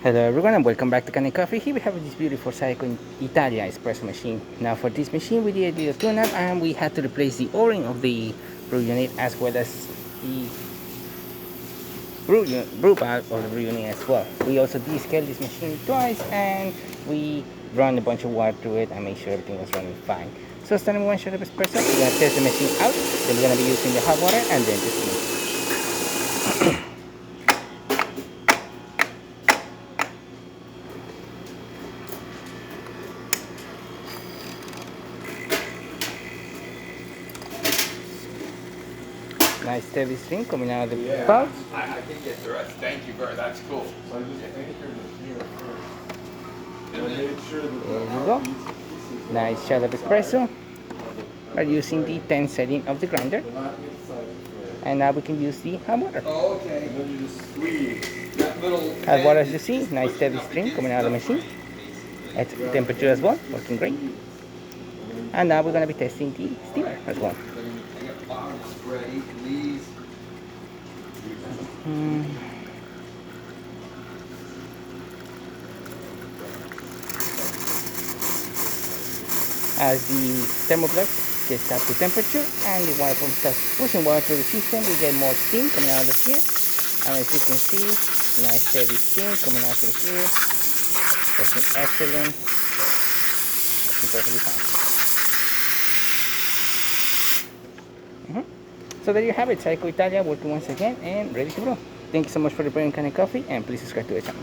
Hello everyone and welcome back to Kanen Coffee. Here we have this beautiful Saeco in Italia espresso machine. Now for this machine we did a little tune-up and we had to replace the o-ring of the brew unit as well as the brew valve of the brew unit as well. We also descaled this machine twice and we run a bunch of water through it and make sure everything was running fine. So starting with one shot of espresso, we're going to test the machine out. Then we're going to be using the hot water and then the steam. Nice steady stream coming out of the valve. I can get the rest. Thank you very. That's cool. So I just anchored it here first. And I made sure that There you go. Nice shot of espresso. We're using the 10 setting of the grinder. And now we can use the hot water. Oh, okay. And then you just squeeze that little. Hot water, as you see, nice steady stream coming out of the machine. At temperature as well, working great. And now we're going to be testing the steamer as well. Ready, please. As the thermoflux gets up to temperature and the water pump starts pushing water through the system, we get more steam coming out of here. And as you can see, nice steady steam coming out of here. Working excellent. Working perfectly fine. So there you have it, Saeco Italia working once again and ready to go. Thank you so much for preparing Kanen Coffee and please subscribe to the channel.